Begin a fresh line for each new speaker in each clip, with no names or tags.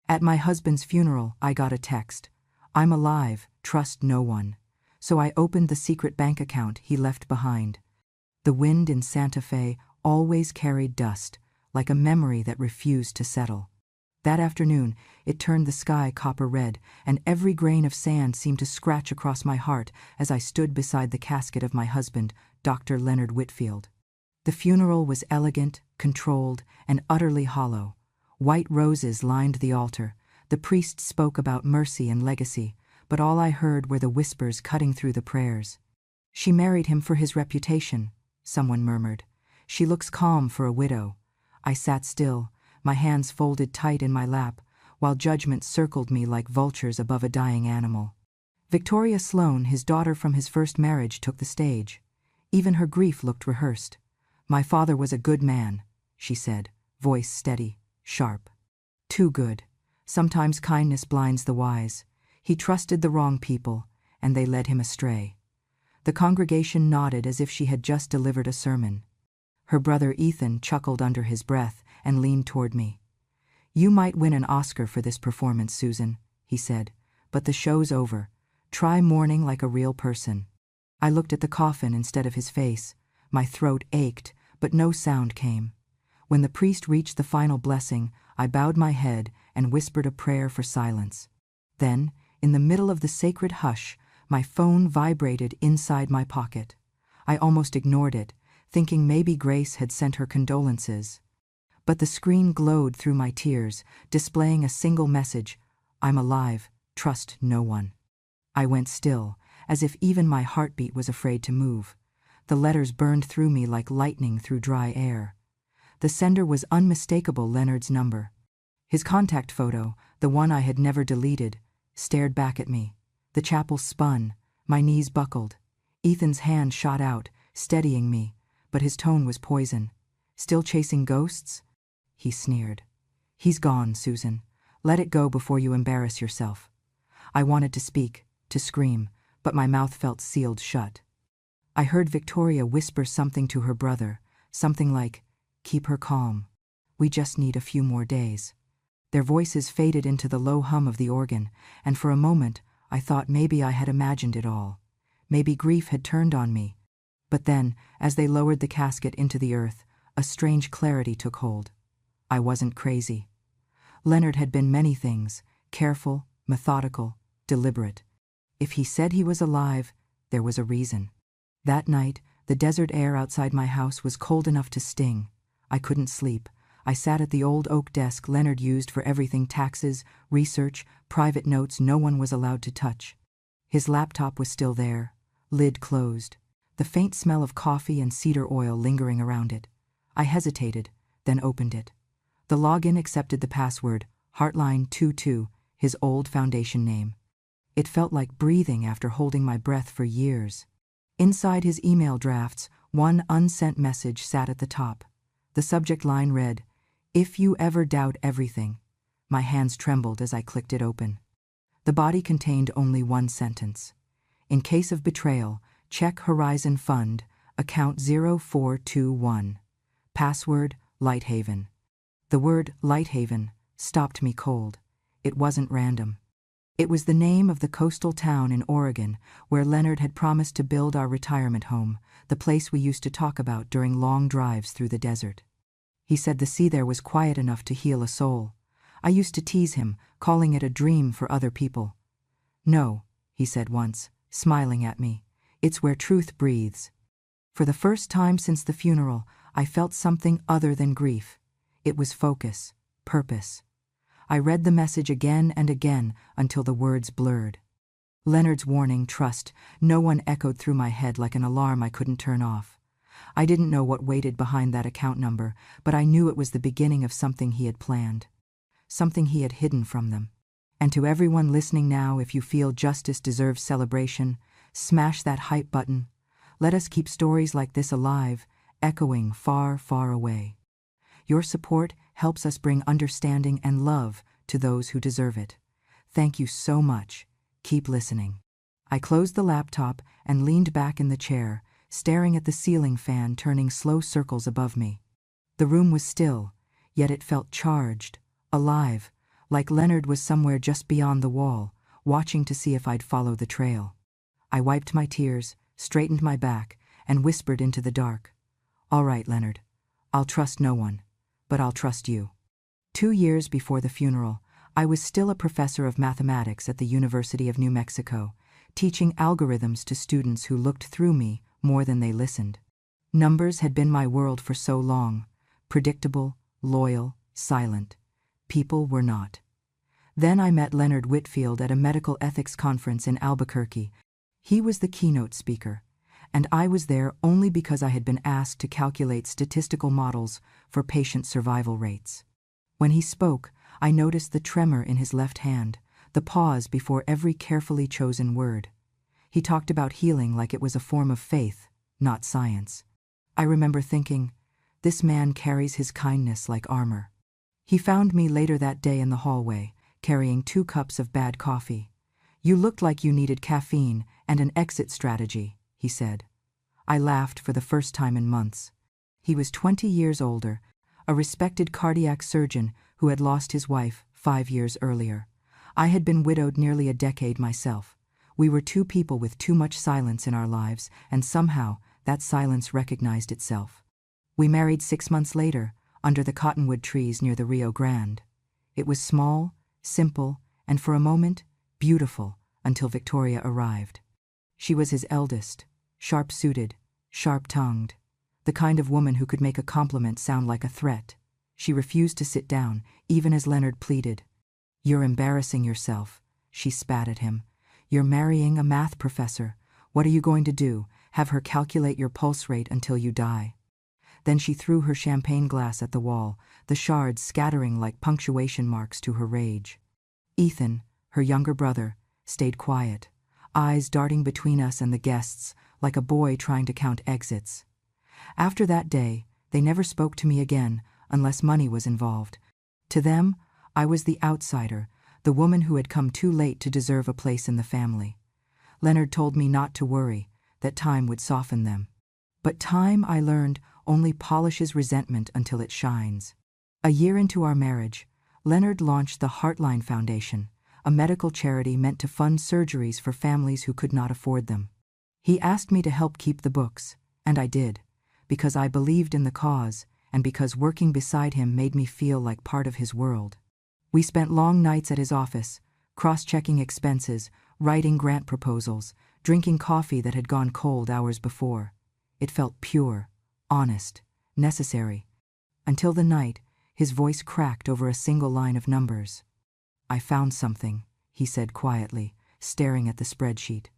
At my husband's funeral, I got a text. I'm alive, trust no one. So I opened the secret bank account he left behind. The wind in Santa Fe always carried dust, like a memory that refused to settle. That afternoon, it turned the sky copper red, and every grain of sand seemed to scratch across my heart as I stood beside the casket of my husband, Dr. Leonard Whitfield. The funeral was elegant, controlled, and utterly hollow. White roses lined the altar. The priest spoke about mercy and legacy, but all I heard were the whispers cutting through the prayers. She married him for his reputation, someone murmured. She looks calm for a widow. I sat still, my hands folded tight in my lap, while judgment circled me like vultures above a dying animal. Victoria Sloan, his daughter from his first marriage, took the stage. Even her grief looked rehearsed. My father was a good man, she said, voice steady, sharp. Too good. Sometimes kindness blinds the wise. He trusted the wrong people, and they led him astray. The congregation nodded as if she had just delivered a sermon. Her brother Ethan chuckled under his breath and leaned toward me. You might win an Oscar for this performance, Susan, he said, but the show's over. Try mourning like a real person. I looked at the coffin instead of his face. My throat ached, but no sound came. When the priest reached the final blessing, I bowed my head and whispered a prayer for silence. Then, in the middle of the sacred hush, my phone vibrated inside my pocket. I almost ignored it, thinking maybe Grace had sent her condolences. But the screen glowed through my tears, displaying a single message: I'm alive, trust no one. I went still, as if even my heartbeat was afraid to move. The letters burned through me like lightning through dry air. The sender was unmistakable Leonard's number. His contact photo, the one I had never deleted, stared back at me. The chapel spun, my knees buckled. Ethan's hand shot out, steadying me, but his tone was poison. Still chasing ghosts? He sneered. He's gone, Susan. Let it go before you embarrass yourself. I wanted to speak, to scream, but my mouth felt sealed shut. I heard Victoria whisper something to her brother, something like, keep her calm. We just need a few more days. Their voices faded into the low hum of the organ, and for a moment I thought maybe I had imagined it all. Maybe grief had turned on me. But then, as they lowered the casket into the earth, a strange clarity took hold. I wasn't crazy. Leonard had been many things: careful, methodical, deliberate. If he said he was alive, there was a reason. That night, the desert air outside my house was cold enough to sting. I couldn't sleep. I sat at the old oak desk Leonard used for everything: taxes, research, private notes no one was allowed to touch. His laptop was still there, lid closed, the faint smell of coffee and cedar oil lingering around it. I hesitated, then opened it. The login accepted the password, Heartline22, his old foundation name. It felt like breathing after holding my breath for years. Inside his email drafts, one unsent message sat at the top. The subject line read, "If you ever doubt everything." My hands trembled as I clicked it open. The body contained only one sentence. In case of betrayal, check Horizon Fund, account 0421. Password, Lighthaven. The word Lighthaven stopped me cold. It wasn't random. It was the name of the coastal town in Oregon where Leonard had promised to build our retirement home, the place we used to talk about during long drives through the desert. He said the sea there was quiet enough to heal a soul. I used to tease him, calling it a dream for other people. No, he said once, smiling at me. It's where truth breathes. For the first time since the funeral, I felt something other than grief. It was focus, purpose. I read the message again and again until the words blurred. Leonard's warning, trust, no one echoed through my head like an alarm I couldn't turn off. I didn't know what waited behind that account number, but I knew it was the beginning of something he had planned. Something he had hidden from them. And to everyone listening now, if you feel justice deserves celebration, smash that hype button. Let us keep stories like this alive, echoing far, far away. Your support helps us bring understanding and love to those who deserve it. Thank you so much. Keep listening. I closed the laptop and leaned back in the chair, staring at the ceiling fan turning slow circles above me. The room was still, yet it felt charged, alive, like Leonard was somewhere just beyond the wall, watching to see if I'd follow the trail. I wiped my tears, straightened my back, and whispered into the dark, "All right, Leonard. I'll trust no one, but I'll trust you." 2 years before the funeral, I was still a professor of mathematics at the University of New Mexico, teaching algorithms to students who looked through me more than they listened. Numbers had been my world for so long, predictable, loyal, silent. People were not. Then I met Leonard Whitfield at a medical ethics conference in Albuquerque. He was the keynote speaker, and I was there only because I had been asked to calculate statistical models for patient survival rates. When he spoke, I noticed the tremor in his left hand, the pause before every carefully chosen word. He talked about healing like it was a form of faith, not science. I remember thinking, this man carries his kindness like armor. He found me later that day in the hallway, carrying 2 cups of bad coffee. "You looked like you needed caffeine and an exit strategy," he said. I laughed for the first time in months. He was 20 years older, a respected cardiac surgeon who had lost his wife 5 years earlier. I had been widowed nearly a decade myself. We were 2 people with too much silence in our lives, and somehow that silence recognized itself. We married 6 months later, under the cottonwood trees near the Rio Grande. It was small, simple, and for a moment, beautiful, until Victoria arrived. She was his eldest, sharp-suited, sharp-tongued, the kind of woman who could make a compliment sound like a threat. She refused to sit down, even as Leonard pleaded. "You're embarrassing yourself," she spat at him. "You're marrying a math professor. What are you going to do? Have her calculate your pulse rate until you die?" Then she threw her champagne glass at the wall, the shards scattering like punctuation marks to her rage. Ethan, her younger brother, stayed quiet, eyes darting between us and the guests, like a boy trying to count exits. After that day, they never spoke to me again, unless money was involved. To them, I was the outsider, the woman who had come too late to deserve a place in the family. Leonard told me not to worry, that time would soften them. But time, I learned, only polishes resentment until it shines. A year into our marriage, Leonard launched the Heartline Foundation, a medical charity meant to fund surgeries for families who could not afford them. He asked me to help keep the books, and I did, because I believed in the cause and because working beside him made me feel like part of his world. We spent long nights at his office, cross-checking expenses, writing grant proposals, drinking coffee that had gone cold hours before. It felt pure, honest, necessary, until the night his voice cracked over a single line of numbers. "I found something," he said quietly, staring at the spreadsheet.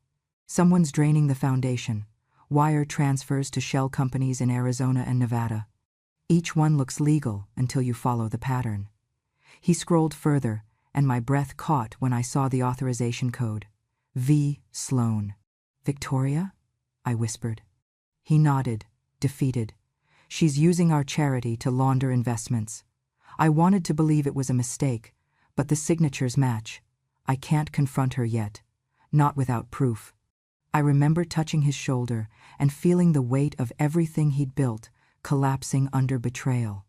"Someone's draining the foundation. Wire transfers to shell companies in Arizona and Nevada. Each one looks legal until you follow the pattern." He scrolled further, and my breath caught when I saw the authorization code. V. Sloan. "Victoria?" I whispered. He nodded, defeated. "She's using our charity to launder investments." I wanted to believe it was a mistake, but the signatures match. I can't confront her yet, not without proof. I remember touching his shoulder and feeling the weight of everything he'd built collapsing under betrayal.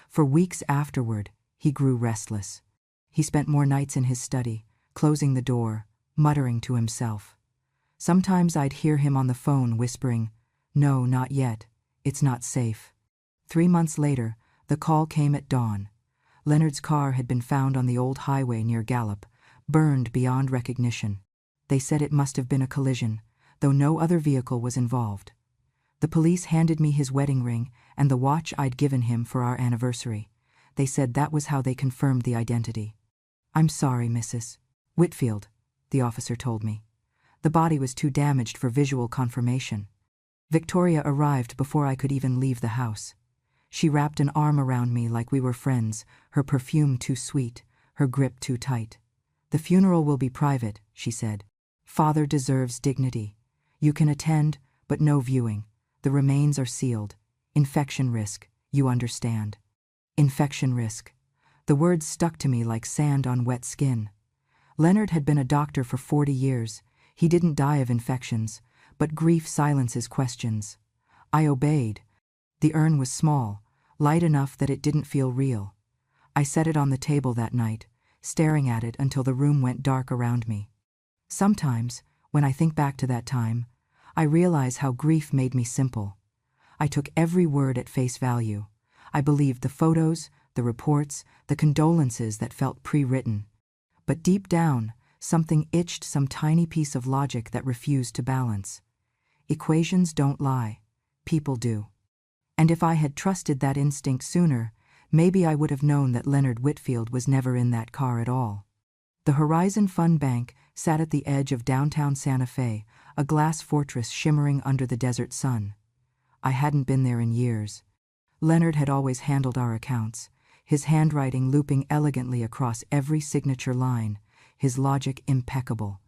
For weeks afterward, he grew restless. He spent more nights in his study, closing the door, muttering to himself. Sometimes I'd hear him on the phone whispering, "No, not yet. It's not safe." 3 months later, the call came at dawn. Leonard's car had been found on the old highway near Gallup, burned beyond recognition. They said it must have been a collision, though no other vehicle was involved. The police handed me his wedding ring and the watch I'd given him for our anniversary. They said that was how they confirmed the identity. "I'm sorry, Mrs. Whitfield," the officer told me. "The body was too damaged for visual confirmation." Victoria arrived before I could even leave the house. She wrapped an arm around me like we were friends, her perfume too sweet, her grip too tight. "The funeral will be private," she said. "Father deserves dignity. You can attend, but no viewing. The remains are sealed. Infection risk, you understand." Infection risk. The words stuck to me like sand on wet skin. Leonard had been a doctor for 40 years. He didn't die of infections, but grief silences questions. I obeyed. The urn was small, light enough that it didn't feel real. I set it on the table that night, staring at it until the room went dark around me. Sometimes, when I think back to that time, I realize how grief made me simple. I took every word at face value. I believed the photos, the reports, the condolences that felt pre-written. But deep down, something itched, some tiny piece of logic that refused to balance. Equations don't lie. People do. And if I had trusted that instinct sooner, maybe I would have known that Leonard Whitfield was never in that car at all. The Horizon Fund Bank sat at the edge of downtown Santa Fe, a glass fortress shimmering under the desert sun. I hadn't been there in years. Leonard had always handled our accounts, his handwriting looping elegantly across every signature line, his logic impeccable.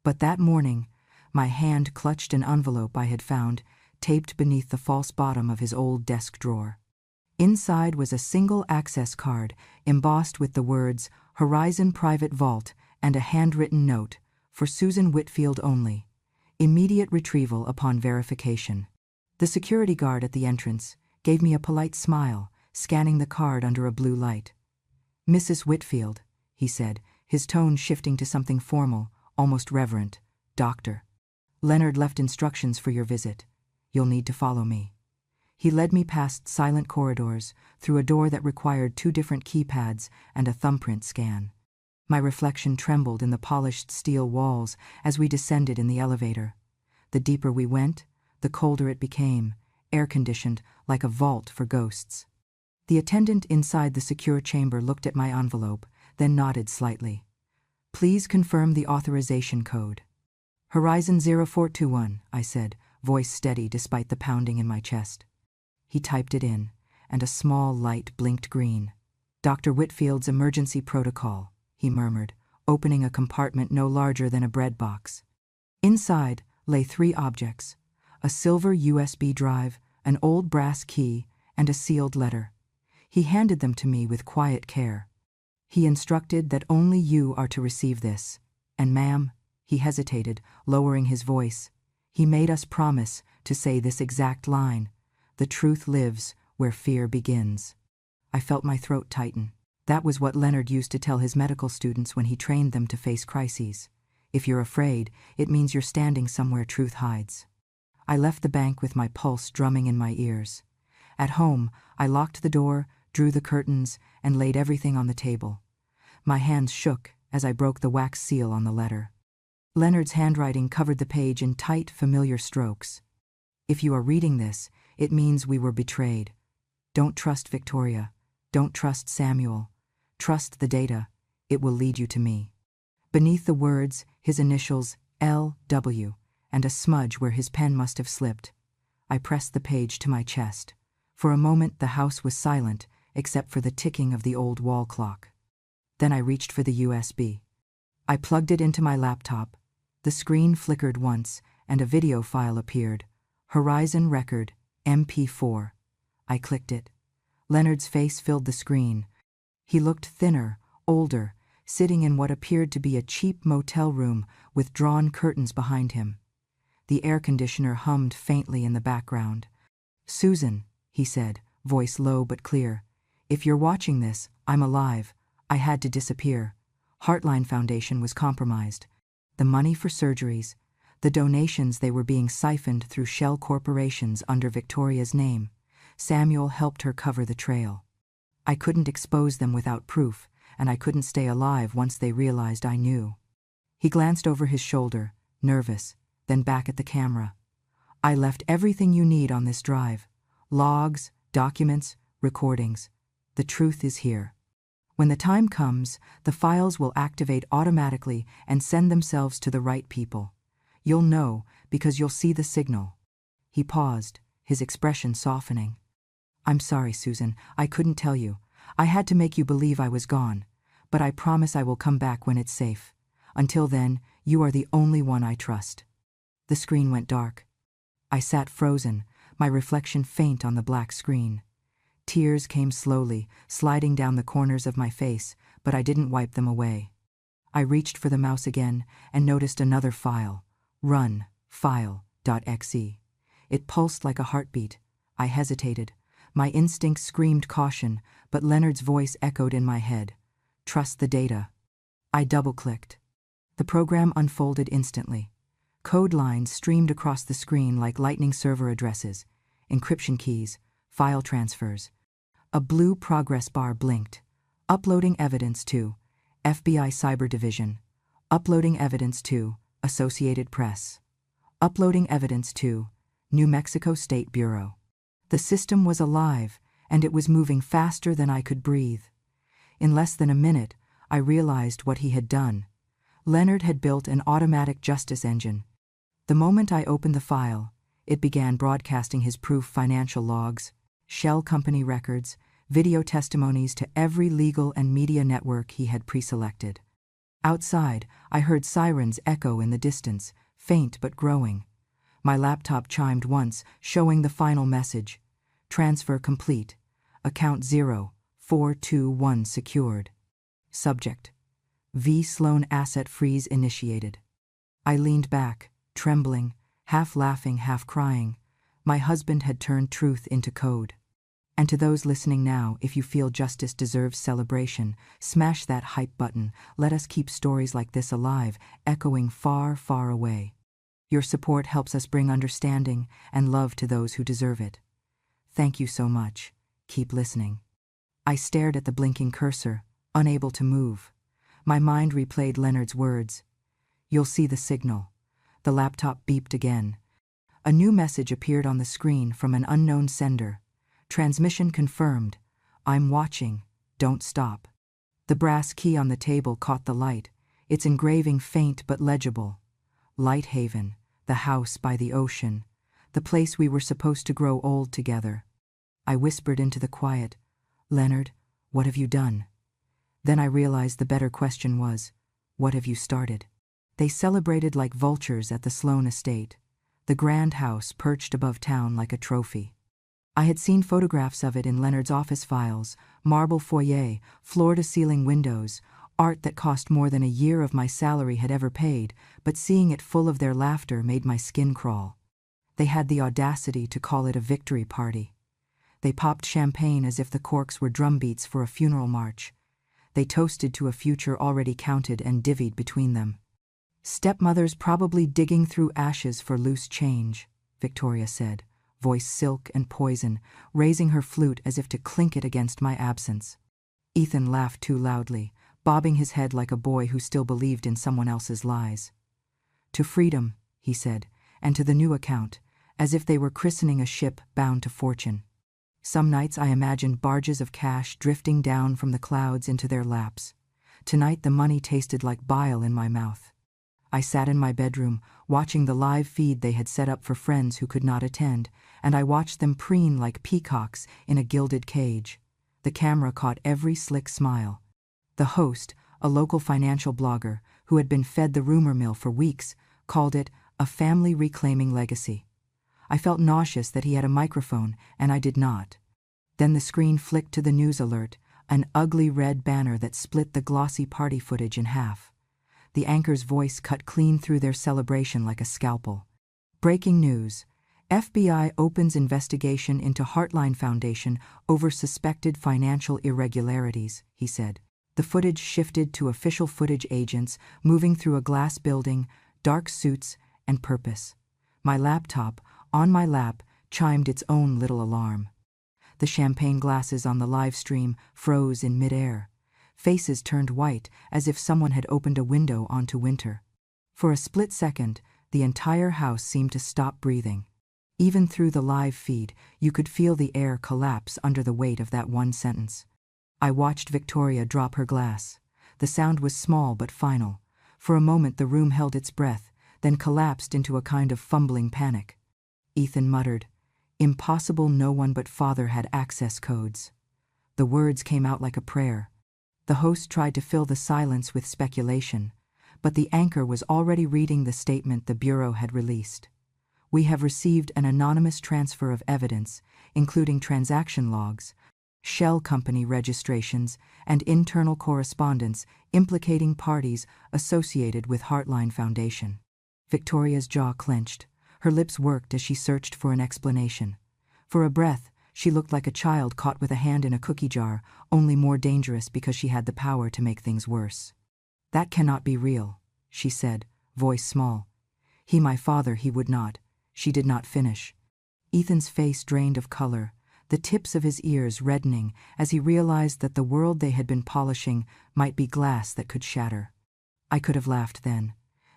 But that morning, my hand clutched an envelope I had found, taped beneath the false bottom of his old desk drawer. Inside was a single access card, embossed with the words Horizon Private Vault and a handwritten note, for Susan Whitfield only. Immediate retrieval upon verification. The security guard at the entrance gave me a polite smile, scanning the card under a blue light. "Mrs. Whitfield," he said, his tone shifting to something formal, almost reverent. "Doctor. Leonard left instructions for your visit. You'll need to follow me." He led me past silent corridors, through a door that required 2 different keypads and a thumbprint scan. My reflection trembled in the polished steel walls as we descended in the elevator. The deeper we went, the colder it became, air-conditioned like a vault for ghosts. The attendant inside the secure chamber looked at my envelope, then nodded slightly. "Please confirm the authorization code." "Horizon 0421, I said, voice steady despite the pounding in my chest. He typed it in, and a small light blinked green. "Dr. Whitfield's emergency protocol," he murmured, opening a compartment no larger than a bread box. Inside lay 3 objects: a silver USB drive, an old brass key, and a sealed letter. He handed them to me with quiet care. He instructed that only you are to receive this. "And ma'am," he hesitated, lowering his voice, "he made us promise to say this exact line: 'The truth lives where fear begins.'" I felt my throat tighten. That was what Leonard used to tell his medical students when he trained them to face crises. If you're afraid, it means you're standing somewhere truth hides. I left the bank with my pulse drumming in my ears. At home, I locked the door, drew the curtains, and laid everything on the table. My hands shook as I broke the wax seal on the letter. Leonard's handwriting covered the page in tight, familiar strokes. "If you are reading this, it means we were betrayed. Don't trust Victoria. Don't trust Samuel. Trust the data. It will lead you to me." Beneath the words, his initials, L.W., and a smudge where his pen must have slipped. I pressed the page to my chest. For a moment the house was silent, except for the ticking of the old wall clock. Then I reached for the USB. I plugged it into my laptop. The screen flickered once, and a video file appeared. Horizon Record, MP4. I clicked it. Leonard's face filled the screen. He looked thinner, older, sitting in what appeared to be a cheap motel room with drawn curtains behind him. The air conditioner hummed faintly in the background. "Susan," he said, voice low but clear, "if you're watching this, I'm alive. I had to disappear. Heartline Foundation was compromised. The money for surgeries, the donations, they were being siphoned through shell corporations under Victoria's name. Samuel helped her cover the trail. I couldn't expose them without proof, and I couldn't stay alive once they realized I knew." He glanced over his shoulder, nervous, then back at the camera. "I left everything you need on this drive. Logs, documents, recordings. The truth is here. When the time comes, the files will activate automatically and send themselves to the right people. You'll know because you'll see the signal." He paused, his expression softening. "I'm sorry, Susan, I couldn't tell you. I had to make you believe I was gone. But I promise I will come back when it's safe. Until then, you are the only one I trust." The screen went dark. I sat frozen, my reflection faint on the black screen. Tears came slowly, sliding down the corners of my face, but I didn't wipe them away. I reached for the mouse again and noticed another file, run, file.exe. It pulsed like a heartbeat. I hesitated. My instincts screamed caution, but Leonard's voice echoed in my head. "Trust the data. I double-clicked. The program unfolded instantly. Code lines streamed across the screen like lightning server addresses, encryption keys, file transfers. A blue progress bar blinked. Uploading evidence to FBI Cyber Division. Uploading evidence to Associated Press. Uploading evidence to New Mexico State Bureau. The system was alive, and it was moving faster than I could breathe. In less than a minute, I realized what he had done. Leonard had built an automatic justice engine. The moment I opened the file, it began broadcasting his proof financial logs, shell company records, video testimonies to every legal and media network he had pre-selected. Outside, I heard sirens echo in the distance, faint but growing. My laptop chimed once, showing the final message. Transfer complete. Account 0421 secured. Subject: V. Sloan asset freeze initiated. I leaned back, trembling, half laughing, half crying. My husband had turned truth into code. And to those listening now, if you feel justice deserves celebration, smash that hype button. Let us keep stories like this alive, echoing far, far away. Your support helps us bring understanding and love to those who deserve it. Thank you so much. Keep listening. I stared at the blinking cursor, unable to move. My mind replayed Leonard's words. You'll see the signal. The laptop beeped again. A new message appeared on the screen from an unknown sender. Transmission confirmed. I'm watching. Don't stop. The brass key on the table caught the light, its engraving faint but legible. Lighthaven, the house by the ocean, the place we were supposed to grow old together. I whispered into the quiet, Leonard, what have you done? Then I realized the better question was, what have you started? They celebrated like vultures at the Sloan estate, the grand house perched above town like a trophy. I had seen photographs of it in Leonard's office files, marble foyer, floor-to-ceiling windows, art that cost more than a year of my salary had ever paid, but seeing it full of their laughter made my skin crawl. They had the audacity to call it a victory party. They popped champagne as if the corks were drumbeats for a funeral march. They toasted to a future already counted and divvied between them. Stepmother's probably digging through ashes for loose change, Victoria said, voice silk and poison, raising her flute as if to clink it against my absence. Ethan laughed too loudly, bobbing his head like a boy who still believed in someone else's lies. To freedom, he said, and to the new account, as if they were christening a ship bound to fortune. Some nights I imagined barges of cash drifting down from the clouds into their laps. Tonight the money tasted like bile in my mouth. I sat in my bedroom, watching the live feed they had set up for friends who could not attend, and I watched them preen like peacocks in a gilded cage. The camera caught every slick smile. The host, a local financial blogger, who had been fed the rumor mill for weeks, called it a family reclaiming legacy. I felt nauseous that he had a microphone, and I did not. Then the screen flicked to the news alert, an ugly red banner that split the glossy party footage in half. The anchor's voice cut clean through their celebration like a scalpel. Breaking news. FBI opens investigation into Heartline Foundation over suspected financial irregularities, he said. The footage shifted to official footage agents moving through a glass building, dark suits, and purpose. My laptop, on my lap, chimed its own little alarm. The champagne glasses on the live stream froze in midair. Faces turned white as if someone had opened a window onto winter. For a split second, the entire house seemed to stop breathing. Even through the live feed, you could feel the air collapse under the weight of that one sentence. I watched Victoria drop her glass. The sound was small but final. For a moment the room held its breath, then collapsed into a kind of fumbling panic. Ethan muttered, "Impossible, no one but Father had access codes." The words came out like a prayer. The host tried to fill the silence with speculation, but the anchor was already reading the statement the Bureau had released. We have received an anonymous transfer of evidence, including transaction logs, shell company registrations, and internal correspondence implicating parties associated with Heartline Foundation. Victoria's jaw clenched. Her lips worked as she searched for an explanation. For a breath, she looked like a child caught with a hand in a cookie jar, only more dangerous because she had the power to make things worse. That cannot be real, she said, voice small. He my father, he would not. She did not finish. Ethan's face drained of color, the tips of his ears reddening as he realized that the world they had been polishing might be glass that could shatter. I could have laughed then.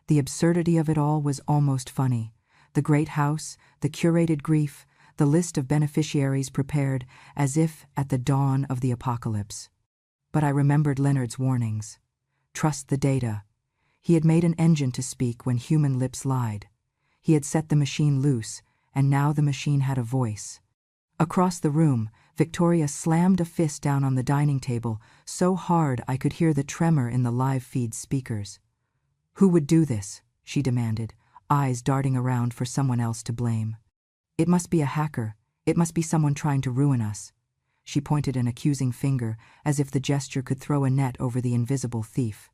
The absurdity of it all was almost funny. The great house, the curated grief, the list of beneficiaries prepared as if at the dawn of the apocalypse. But I remembered Leonard's warnings. Trust the data. He had made an engine to speak when human lips lied. He had set the machine loose, and now the machine had a voice. Across the room, Victoria slammed a fist down on the dining table so hard I could hear the tremor in the live feed speakers. Who would do this? She demanded, eyes darting around for someone else to blame. It must be a hacker. It must be someone trying to ruin us. She pointed an accusing finger, as if the gesture could throw a net over the invisible thief.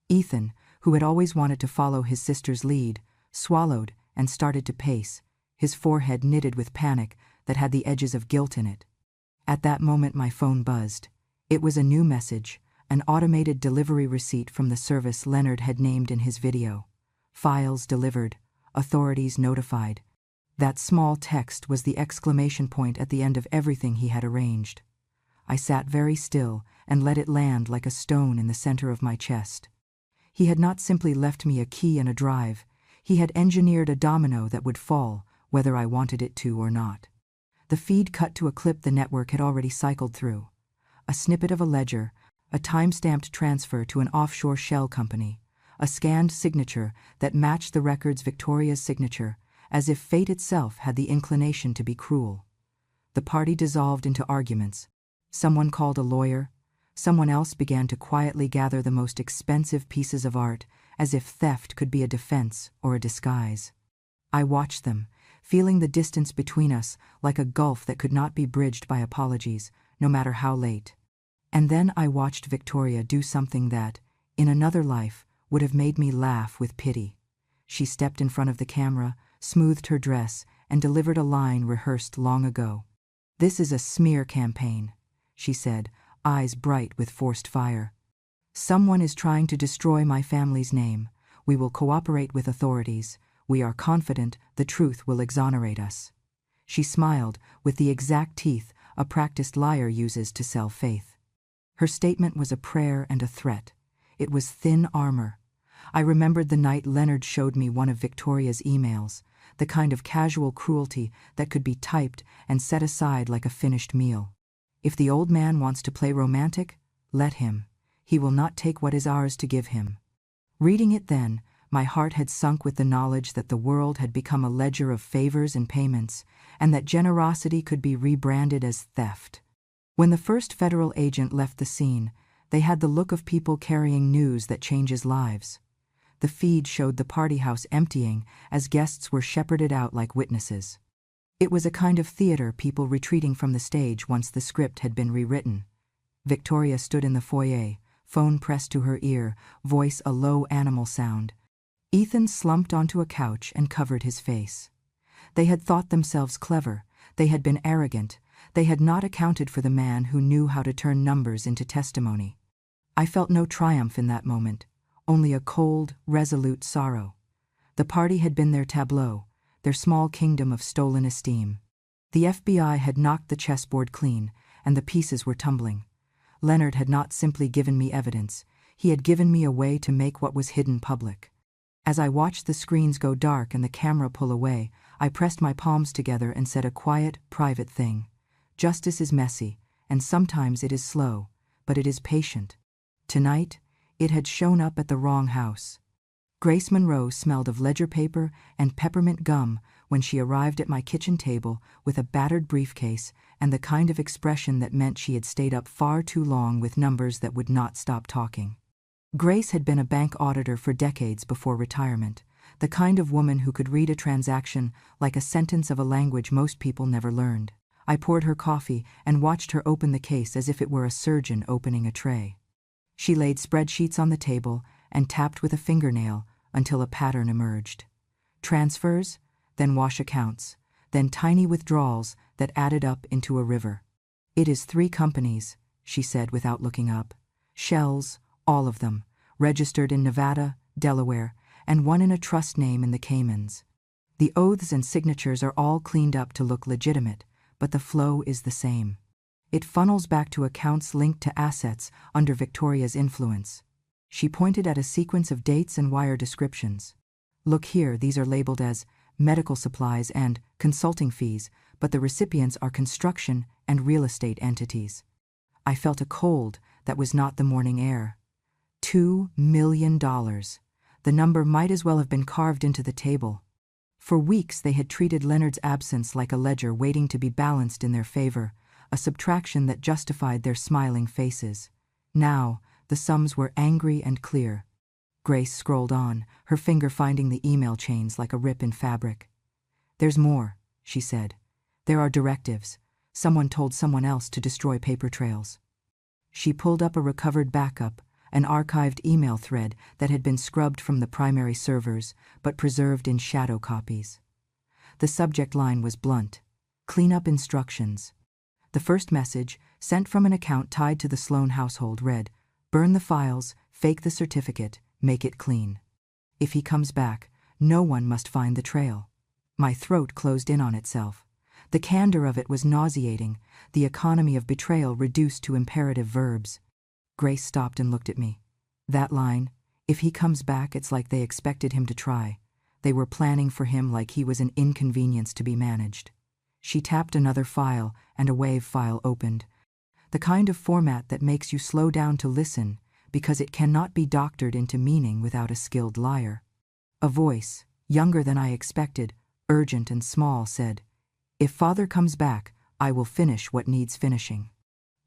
Ethan, who had always wanted to follow his sister's lead, swallowed and started to pace, his forehead knitted with panic that had the edges of guilt in it. At that moment my phone buzzed. It was a new message, an automated delivery receipt from the service Leonard had named in his video. Files delivered, authorities notified. That small text was the exclamation point at the end of everything he had arranged. I sat very still and let it land like a stone in the center of my chest. He had not simply left me a key and a drive. He had engineered a domino that would fall, whether I wanted it to or not. The feed cut to a clip the network had already cycled through. A snippet of a ledger, a time-stamped transfer to an offshore shell company, a scanned signature that matched the record's Victoria's signature, as if fate itself had the inclination to be cruel. The party dissolved into arguments. Someone called a lawyer. Someone else began to quietly gather the most expensive pieces of art, as if theft could be a defense or a disguise. I watched them, feeling the distance between us like a gulf that could not be bridged by apologies, no matter how late. And then I watched Victoria do something that, in another life, would have made me laugh with pity. She stepped in front of the camera, smoothed her dress, and delivered a line rehearsed long ago. "This is a smear campaign," she said, eyes bright with forced fire. "Someone is trying to destroy my family's name. We will cooperate with authorities. We are confident the truth will exonerate us." She smiled with the exact teeth a practiced liar uses to sell faith. Her statement was a prayer and a threat. It was thin armor. I remembered the night Leonard showed me one of Victoria's emails, the kind of casual cruelty that could be typed and set aside like a finished meal. If the old man wants to play romantic, let him. He will not take what is ours to give him. Reading it then, my heart had sunk with the knowledge that the world had become a ledger of favors and payments, and that generosity could be rebranded as theft. When the first federal agent left the scene, they had the look of people carrying news that changes lives. The feed showed the party house emptying as guests were shepherded out like witnesses. It was a kind of theater, people retreating from the stage once the script had been rewritten. Victoria stood in the foyer, phone pressed to her ear, voice a low animal sound. Ethan slumped onto a couch and covered his face. They had thought themselves clever. They had been arrogant. They had not accounted for the man who knew how to turn numbers into testimony. I felt no triumph in that moment, only a cold, resolute sorrow. The party had been their tableau, their small kingdom of stolen esteem. The FBI had knocked the chessboard clean, and the pieces were tumbling. Leonard had not simply given me evidence, he had given me a way to make what was hidden public. As I watched the screens go dark and the camera pull away, I pressed my palms together and said a quiet, private thing. Justice is messy, and sometimes it is slow, but it is patient. Tonight, it had shown up at the wrong house. Grace Monroe smelled of ledger paper and peppermint gum when she arrived at my kitchen table with a battered briefcase and the kind of expression that meant she had stayed up far too long with numbers that would not stop talking. Grace had been a bank auditor for decades before retirement, the kind of woman who could read a transaction like a sentence of a language most people never learned. I poured her coffee and watched her open the case as if it were a surgeon opening a tray. She laid spreadsheets on the table and tapped with a fingernail until a pattern emerged. Transfers, then wash accounts, then tiny withdrawals that added up into a river. "It is 3 companies," she said without looking up. "Shells, all of them, registered in Nevada, Delaware, and one in a trust name in the Caymans. The oaths and signatures are all cleaned up to look legitimate, but the flow is the same. It funnels back to accounts linked to assets under Victoria's influence. She pointed at a sequence of dates and wire descriptions. Look here, these are labeled as medical supplies and consulting fees, but the recipients are construction and real estate entities. I felt a cold that was not the morning air. $2 million. The number might as well have been carved into the table. For weeks they had treated Leonard's absence like a ledger waiting to be balanced in their favor, a subtraction that justified their smiling faces. Now, the sums were angry and clear. Grace scrolled on, her finger finding the email chains like a rip in fabric. "There's more," she said. "There are directives. Someone told someone else to destroy paper trails." She pulled up a recovered backup, an archived email thread that had been scrubbed from the primary servers but preserved in shadow copies. The subject line was blunt: cleanup instructions. The first message, sent from an account tied to the Sloan household, read, "Burn the files, fake the certificate, make it clean. If he comes back, no one must find the trail." My throat closed in on itself. The candor of it was nauseating, the economy of betrayal reduced to imperative verbs. Grace stopped and looked at me. That line, "If he comes back," it's like they expected him to try. They were planning for him like he was an inconvenience to be managed. She tapped another file, and a WAV file opened. The kind of format that makes you slow down to listen, because it cannot be doctored into meaning without a skilled liar. A voice, younger than I expected, urgent and small, said, "If father comes back, I will finish what needs finishing."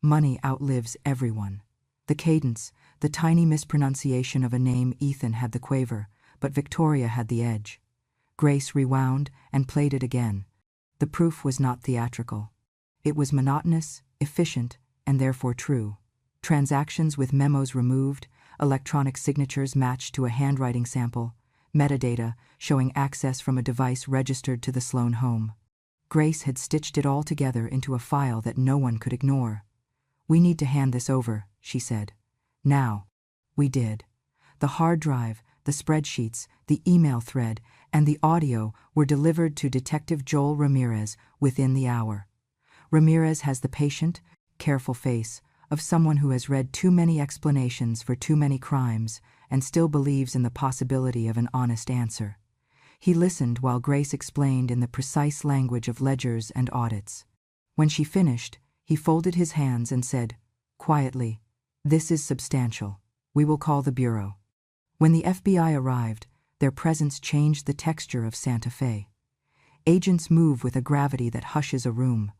Money outlives everyone. The cadence, the tiny mispronunciation of a name, Ethan had the quaver, but Victoria had the edge. Grace rewound and played it again. The proof was not theatrical. It was monotonous, efficient, and therefore true. Transactions with memos removed, electronic signatures matched to a handwriting sample, metadata showing access from a device registered to the Sloan home. Grace had stitched it all together into a file that no one could ignore. "We need to hand this over," she said. Now. We did. The hard drive, the spreadsheets, the email thread, and the audio were delivered to Detective Joel Ramirez within the hour. Ramirez has the patient, careful face of someone who has read too many explanations for too many crimes and still believes in the possibility of an honest answer. He listened while Grace explained in the precise language of ledgers and audits. When she finished, he folded his hands and said, quietly, "This is substantial. We will call the Bureau." When the FBI arrived, their presence changed the texture of Santa Fe. Agents move with a gravity that hushes a room.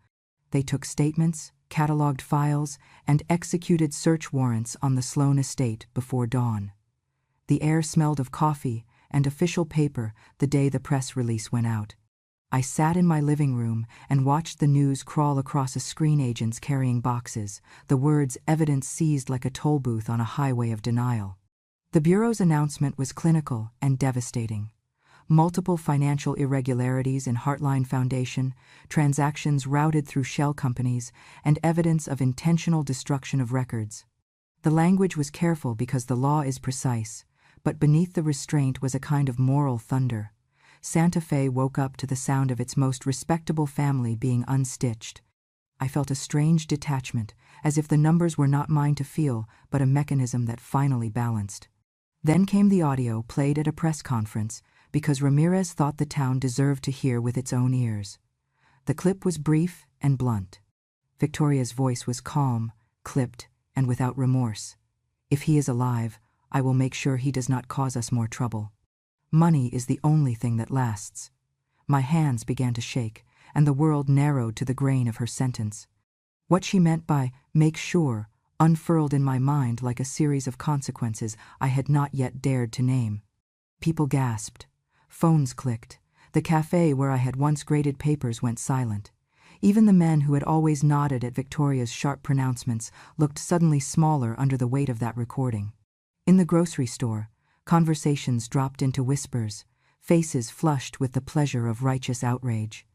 They took statements, cataloged files, and executed search warrants on the Sloan estate before dawn. The air smelled of coffee and official paper the day the press release went out. I sat in my living room and watched the news crawl across a screen, agents carrying boxes, the words "evidence seized" like a toll booth on a highway of denial. The Bureau's announcement was clinical and devastating. Multiple financial irregularities in Heartline Foundation, transactions routed through shell companies, and evidence of intentional destruction of records. The language was careful because the law is precise, but beneath the restraint was a kind of moral thunder. Santa Fe woke up to the sound of its most respectable family being unstitched. I felt a strange detachment, as if the numbers were not mine to feel, but a mechanism that finally balanced. Then came the audio played at a press conference, because Ramirez thought the town deserved to hear with its own ears. The clip was brief and blunt. Victoria's voice was calm, clipped, and without remorse. "If he is alive, I will make sure he does not cause us more trouble. Money is the only thing that lasts." My hands began to shake, and the world narrowed to the grain of her sentence. What she meant by "make sure" unfurled in my mind like a series of consequences I had not yet dared to name. People gasped. Phones clicked. The cafe where I had once graded papers went silent. Even the men who had always nodded at Victoria's sharp pronouncements looked suddenly smaller under the weight of that recording. In the grocery store, conversations dropped into whispers, faces flushed with the pleasure of righteous outrage.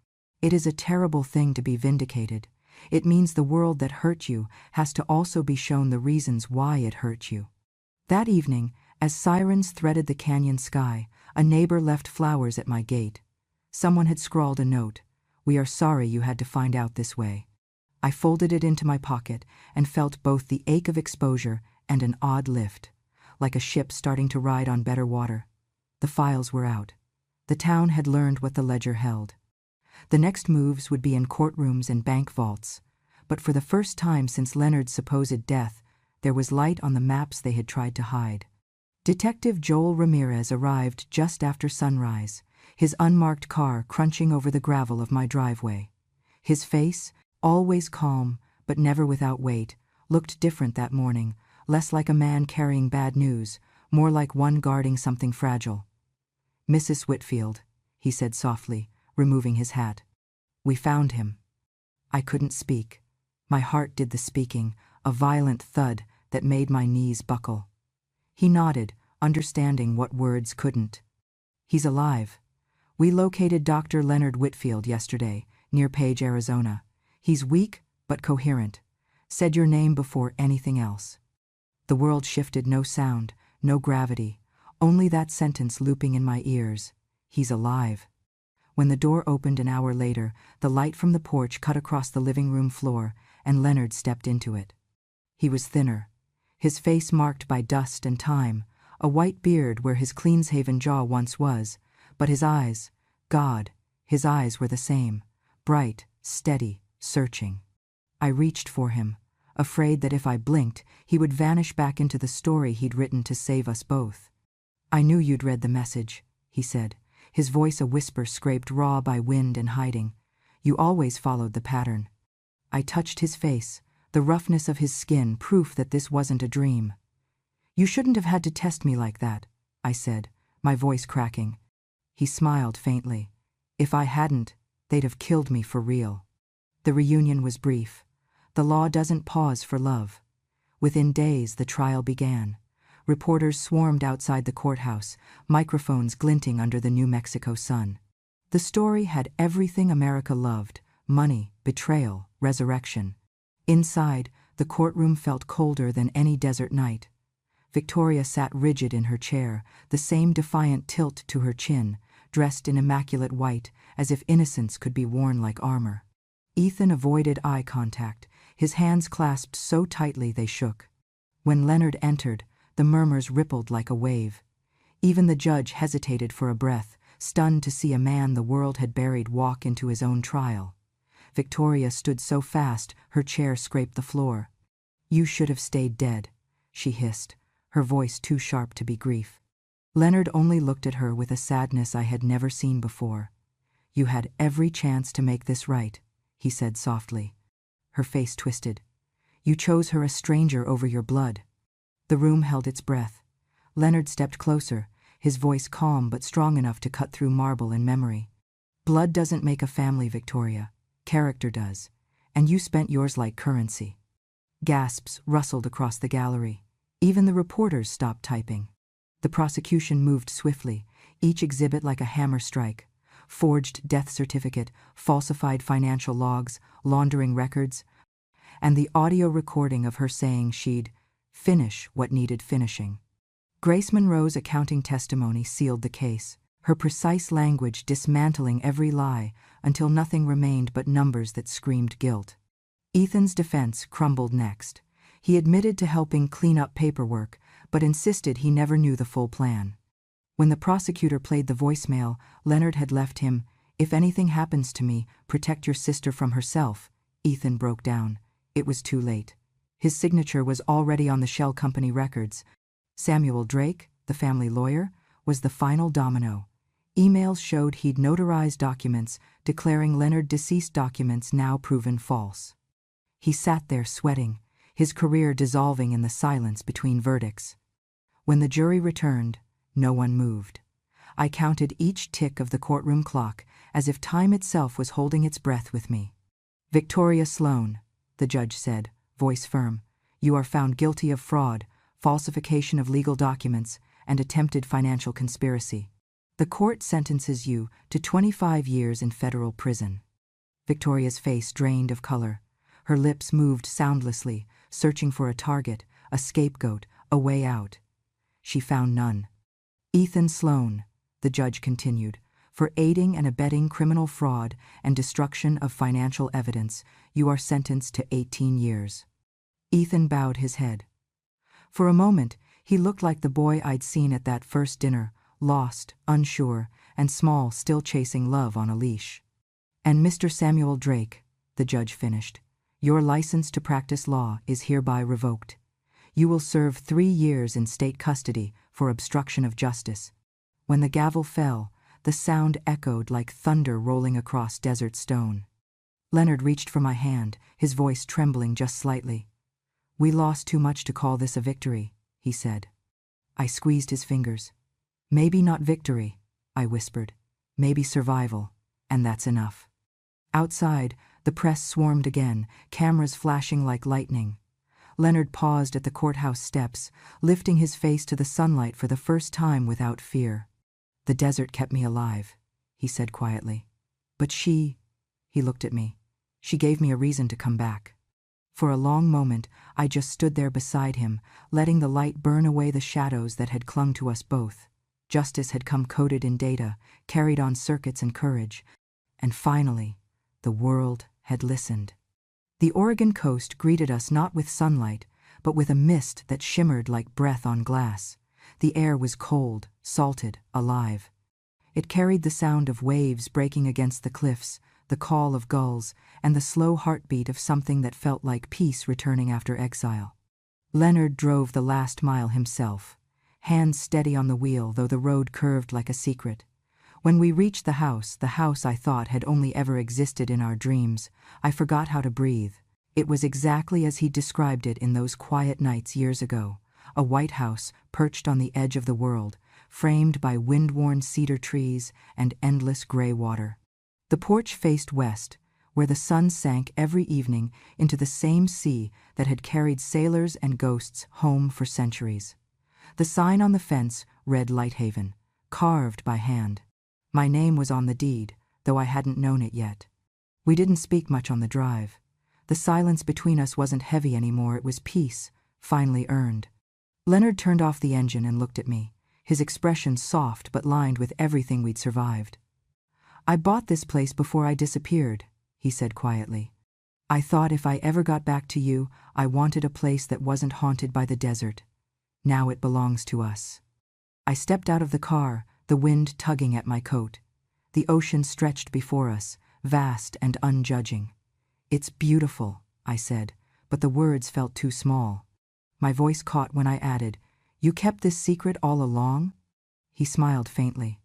It is a terrible thing to be vindicated. It means the world that hurt you has to also be shown the reasons why it hurt you. That evening, As sirens threaded the canyon sky, a neighbor left flowers at my gate. Someone had scrawled a note, "We are sorry you had to find out this way." I folded it into my pocket and felt both the ache of exposure and an odd lift, like a ship starting to ride on better water. The files were out. The town had learned what the ledger held. The next moves would be in courtrooms and bank vaults, but for the first time since Leonard's supposed death, there was light on the maps they had tried to hide. Detective Joel Ramirez arrived just after sunrise, his unmarked car crunching over the gravel of my driveway. His face, always calm but never without weight, looked different that morning, less like a man carrying bad news, more like one guarding something fragile. "Mrs. Whitfield," he said softly, removing his hat. "We found him." I couldn't speak. My heart did the speaking, a violent thud that made my knees buckle. He nodded, understanding what words couldn't. "He's alive. We located Dr. Leonard Whitfield yesterday, near Page, Arizona. He's weak, but coherent. Said your name before anything else." The world shifted, no sound, no gravity, only that sentence looping in my ears. He's alive. When the door opened an hour later, the light from the porch cut across the living room floor, and Leonard stepped into it. He was thinner, his face marked by dust and time, a white beard where his clean-shaven jaw once was, but his eyes, God, his eyes were the same, bright, steady, searching. I reached for him, afraid that if I blinked, he would vanish back into the story he'd written to save us both. "I knew you'd read the message," he said, his voice a whisper scraped raw by wind and hiding. "You always followed the pattern." I touched his face, the roughness of his skin proof that this wasn't a dream. "You shouldn't have had to test me like that," I said, my voice cracking. He smiled faintly. "If I hadn't, they'd have killed me for real." The reunion was brief. The law doesn't pause for love. Within days, the trial began. Reporters swarmed outside the courthouse, microphones glinting under the New Mexico sun. The story had everything America loved: money, betrayal, resurrection. Inside, the courtroom felt colder than any desert night. Victoria sat rigid in her chair, the same defiant tilt to her chin, dressed in immaculate white, as if innocence could be worn like armor. Ethan avoided eye contact, his hands clasped so tightly they shook. When Leonard entered, the murmurs rippled like a wave. Even the judge hesitated for a breath, stunned to see a man the world had buried walk into his own trial. Victoria stood so fast, her chair scraped the floor. "You should have stayed dead," she hissed, her voice too sharp to be grief. Leonard only looked at her with a sadness I had never seen before. "You had every chance to make this right," he said softly. Her face twisted. "You chose her a stranger over your blood." The room held its breath. Leonard stepped closer, his voice calm but strong enough to cut through marble and memory. "Blood doesn't make a family, Victoria. Character does. And you spent yours like currency." Gasps rustled across the gallery. Even the reporters stopped typing. The prosecution moved swiftly, each exhibit like a hammer strike. Forged death certificate, falsified financial logs, laundering records, and the audio recording of her saying she'd finish what needed finishing. Grace Monroe's accounting testimony sealed the case, her precise language dismantling every lie until nothing remained but numbers that screamed guilt. Ethan's defense crumbled next. He admitted to helping clean up paperwork, but insisted he never knew the full plan. When the prosecutor played the voicemail, Leonard had left him, "If anything happens to me, protect your sister from herself." Ethan broke down. It was too late. His signature was already on the shell company records. Samuel Drake, the family lawyer, was the final domino. Emails showed he'd notarized documents declaring Leonard deceased, documents now proven false. He sat there sweating, his career dissolving in the silence between verdicts. When the jury returned, no one moved. I counted each tick of the courtroom clock as if time itself was holding its breath with me. "Victoria Sloan," the judge said, voice firm, "you are found guilty of fraud, falsification of legal documents, and attempted financial conspiracy. The court sentences you to 25 years in federal prison." Victoria's face drained of color. Her lips moved soundlessly, searching for a target, a scapegoat, a way out. She found none. Ethan Sloan, the judge continued, for aiding and abetting criminal fraud and destruction of financial evidence, you are sentenced to 18 years. Ethan bowed his head. For a moment, he looked like the boy I'd seen at that first dinner, lost, unsure, and small, still chasing love on a leash. And Mr. Samuel Drake, the judge finished, your license to practice law is hereby revoked. You will serve 3 years in state custody for obstruction of justice. When the gavel fell, the sound echoed like thunder rolling across desert stone. Leonard reached for my hand, his voice trembling just slightly. We lost too much to call this a victory, he said. I squeezed his fingers. Maybe not victory, I whispered. Maybe survival, and that's enough. Outside, the press swarmed again, cameras flashing like lightning. Leonard paused at the courthouse steps, lifting his face to the sunlight for the first time without fear. The desert kept me alive, he said quietly. But he looked at me. She gave me a reason to come back. For a long moment, I just stood there beside him, letting the light burn away the shadows that had clung to us both. Justice had come coated in data, carried on circuits and courage. And finally, the world had listened. The Oregon coast greeted us not with sunlight, but with a mist that shimmered like breath on glass. The air was cold, salted, alive. It carried the sound of waves breaking against the cliffs, the call of gulls, and the slow heartbeat of something that felt like peace returning after exile. Leonard drove the last mile himself, hands steady on the wheel though the road curved like a secret. When we reached the house I thought had only ever existed in our dreams, I forgot how to breathe. It was exactly as he described it in those quiet nights years ago. A white house perched on the edge of the world, framed by wind-worn cedar trees and endless gray water. The porch faced west, where the sun sank every evening into the same sea that had carried sailors and ghosts home for centuries. The sign on the fence read Lighthaven, carved by hand. My name was on the deed, though I hadn't known it yet. We didn't speak much on the drive. The silence between us wasn't heavy anymore, it was peace, finally earned. Leonard turned off the engine and looked at me, his expression soft but lined with everything we'd survived. I bought this place before I disappeared, he said quietly. I thought if I ever got back to you, I wanted a place that wasn't haunted by the desert. Now it belongs to us. I stepped out of the car, the wind tugging at my coat. The ocean stretched before us, vast and unjudging. It's beautiful, I said, but the words felt too small. My voice caught when I added, You kept this secret all along? He smiled faintly.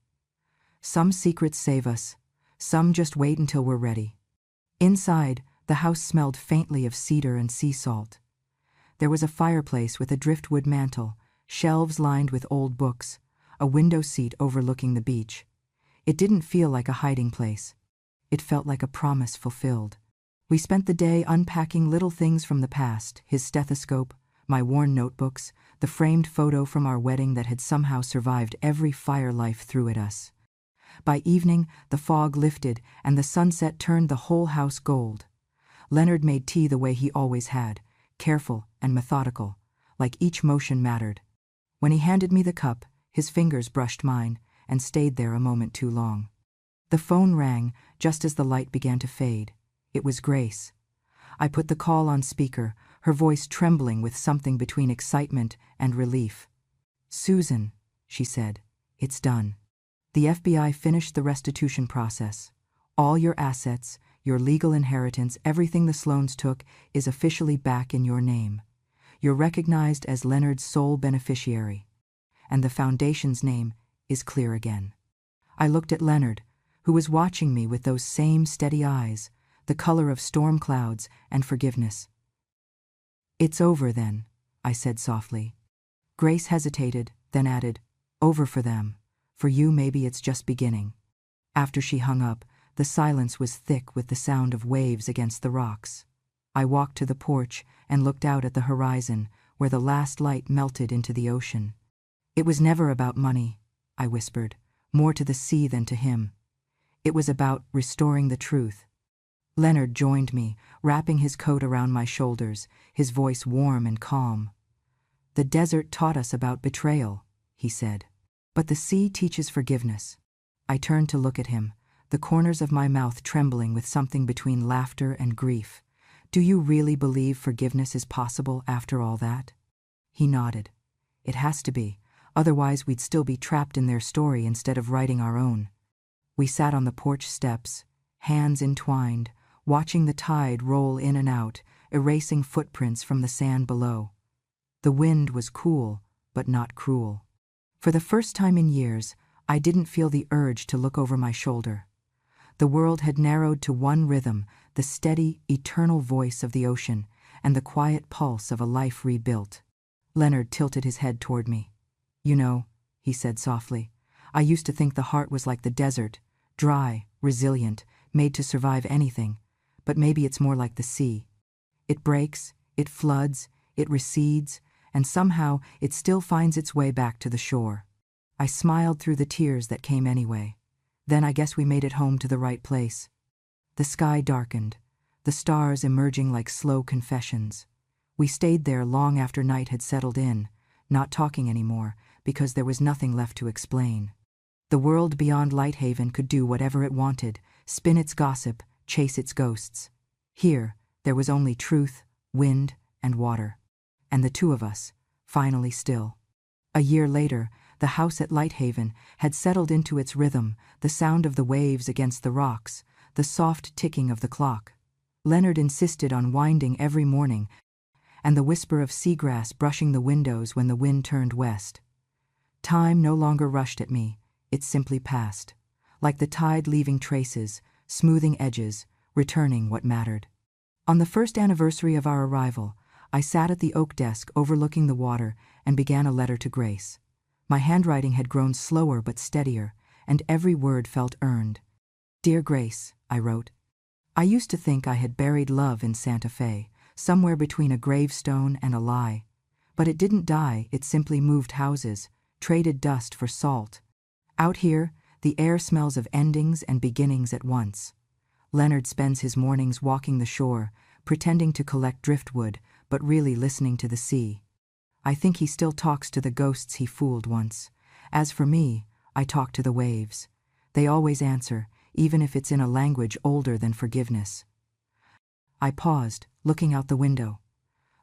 Some secrets save us, some just wait until we're ready. Inside, the house smelled faintly of cedar and sea salt. There was a fireplace with a driftwood mantel, shelves lined with old books, a window seat overlooking the beach. It didn't feel like a hiding place. It felt like a promise fulfilled. We spent the day unpacking little things from the past, his stethoscope, my worn notebooks, the framed photo from our wedding that had somehow survived every fire life threw at us. By evening, the fog lifted and the sunset turned the whole house gold. Leonard made tea the way he always had, careful and methodical, like each motion mattered. When he handed me the cup, his fingers brushed mine and stayed there a moment too long. The phone rang just as the light began to fade. It was Grace. I put the call on speaker, her voice trembling with something between excitement and relief. Susan, she said, it's done. The FBI finished the restitution process. All your assets, your legal inheritance, everything the Sloans took is officially back in your name. You're recognized as Leonard's sole beneficiary. And the Foundation's name is clear again. I looked at Leonard, who was watching me with those same steady eyes, the color of storm clouds and forgiveness. It's over then, I said softly. Grace hesitated, then added, over for them. For you, maybe it's just beginning. After she hung up, the silence was thick with the sound of waves against the rocks. I walked to the porch and looked out at the horizon, where the last light melted into the ocean. It was never about money, I whispered, more to the sea than to him. It was about restoring the truth. Leonard joined me, wrapping his coat around my shoulders, his voice warm and calm. The desert taught us about betrayal, he said. But the sea teaches forgiveness. I turned to look at him, the corners of my mouth trembling with something between laughter and grief. Do you really believe forgiveness is possible after all that? He nodded. It has to be, otherwise we'd still be trapped in their story instead of writing our own. We sat on the porch steps, hands entwined, watching the tide roll in and out, erasing footprints from the sand below. The wind was cool, but not cruel. For the first time in years, I didn't feel the urge to look over my shoulder. The world had narrowed to one rhythm, the steady, eternal voice of the ocean, and the quiet pulse of a life rebuilt. Leonard tilted his head toward me. You know, he said softly, I used to think the heart was like the desert, dry, resilient, made to survive anything, but maybe it's more like the sea. It breaks, it floods, it recedes, and somehow it still finds its way back to the shore. I smiled through the tears that came anyway. Then I guess we made it home to the right place. The sky darkened, the stars emerging like slow confessions. We stayed there long after night had settled in, not talking anymore, because there was nothing left to explain. The world beyond Lighthaven could do whatever it wanted, spin its gossip, chase its ghosts. Here, there was only truth, wind, and water. And the two of us, finally still. A year later, the house at Lighthaven had settled into its rhythm, the sound of the waves against the rocks, the soft ticking of the clock. Leonard insisted on winding every morning, and the whisper of seagrass brushing the windows when the wind turned west. Time no longer rushed at me, it simply passed, like the tide leaving traces, smoothing edges, returning what mattered. On the first anniversary of our arrival, I sat at the oak desk overlooking the water and began a letter to Grace. My handwriting had grown slower but steadier, and every word felt earned. Dear Grace, I wrote. I used to think I had buried love in Santa Fe, somewhere between a gravestone and a lie. But it didn't die, it simply moved houses, traded dust for salt. Out here, the air smells of endings and beginnings at once. Leonard spends his mornings walking the shore, pretending to collect driftwood, but really listening to the sea. I think he still talks to the ghosts he fooled once. As for me, I talk to the waves. They always answer, even if it's in a language older than forgiveness. I paused, looking out the window.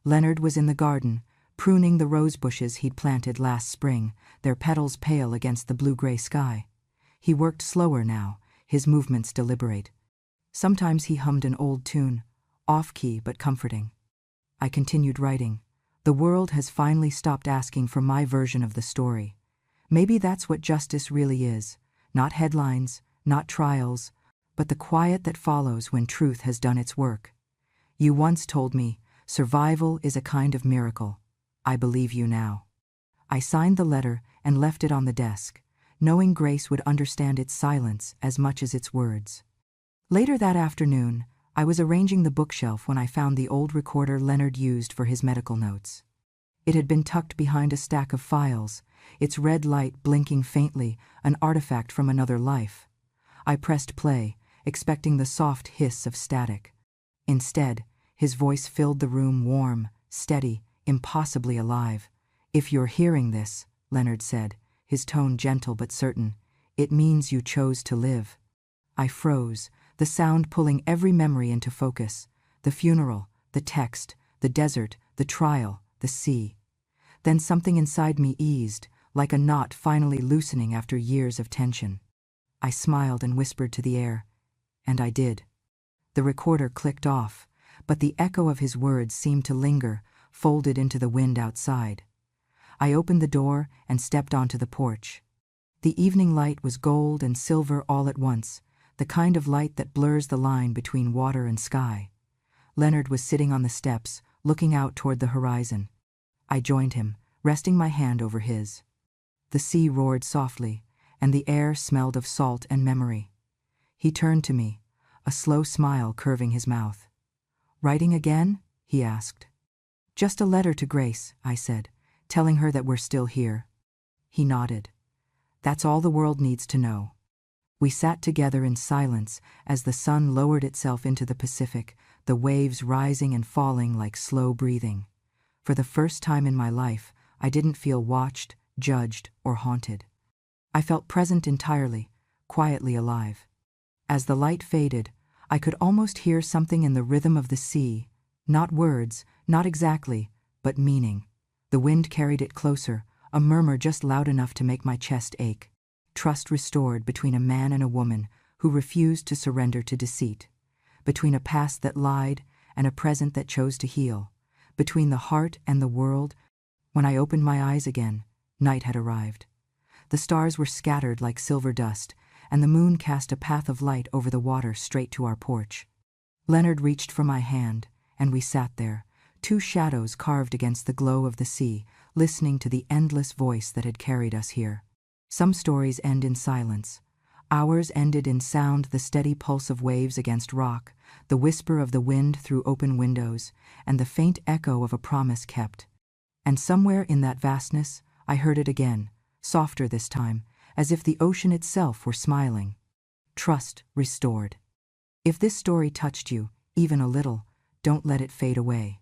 Leonard was in the garden, pruning the rose bushes he'd planted last spring, their petals pale against the blue-gray sky. He worked slower now, his movements deliberate. Sometimes he hummed an old tune, off-key but comforting. I continued writing. The world has finally stopped asking for my version of the story. Maybe that's what justice really is. Not headlines, not trials, but the quiet that follows when truth has done its work. You once told me, survival is a kind of miracle. I believe you now. I signed the letter and left it on the desk, knowing Grace would understand its silence as much as its words. Later that afternoon, I was arranging the bookshelf when I found the old recorder Leonard used for his medical notes. It had been tucked behind a stack of files, its red light blinking faintly, an artifact from another life. I pressed play, expecting the soft hiss of static. Instead, his voice filled the room warm, steady, impossibly alive. If you're hearing this, Leonard said, his tone gentle but certain, it means you chose to live. I froze, the sound pulling every memory into focus. The funeral, the text, the desert, the trial, the sea. Then something inside me eased, like a knot finally loosening after years of tension. I smiled and whispered to the air, and I did. The recorder clicked off, but the echo of his words seemed to linger, folded into the wind outside. I opened the door and stepped onto the porch. The evening light was gold and silver all at once, the kind of light that blurs the line between water and sky. Leonard was sitting on the steps, looking out toward the horizon. I joined him, resting my hand over his. The sea roared softly, and the air smelled of salt and memory. He turned to me, a slow smile curving his mouth. Writing again? He asked. Just a letter to Grace, I said, telling her that we're still here. He nodded. That's all the world needs to know. We sat together in silence as the sun lowered itself into the Pacific, the waves rising and falling like slow breathing. For the first time in my life, I didn't feel watched, judged, or haunted. I felt present entirely, quietly alive. As the light faded, I could almost hear something in the rhythm of the sea, not words, not exactly, but meaning. The wind carried it closer, a murmur just loud enough to make my chest ache. Trust restored between a man and a woman who refused to surrender to deceit, between a past that lied and a present that chose to heal, between the heart and the world. When I opened my eyes again, night had arrived. The stars were scattered like silver dust, and the moon cast a path of light over the water straight to our porch. Leonard reached for my hand, and we sat there, two shadows carved against the glow of the sea, listening to the endless voice that had carried us here. Some stories end in silence. Ours ended in sound, the steady pulse of waves against rock, the whisper of the wind through open windows, and the faint echo of a promise kept. And somewhere in that vastness, I heard it again, softer this time, as if the ocean itself were smiling. Trust restored. If this story touched you, even a little, don't let it fade away.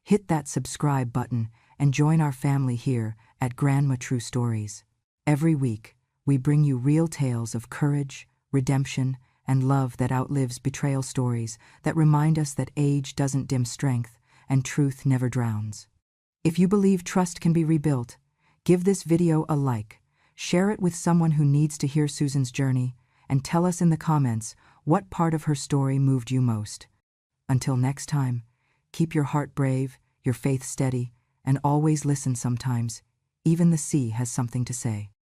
Hit that subscribe button and join our family here at Grandma True Stories. Every week, we bring you real tales of courage, redemption, and love that outlives betrayal, stories that remind us that age doesn't dim strength and truth never drowns. If you believe trust can be rebuilt, give this video a like, share it with someone who needs to hear Susan's journey, and tell us in the comments what part of her story moved you most. Until next time, keep your heart brave, your faith steady, and always listen. Sometimes even the sea has something to say.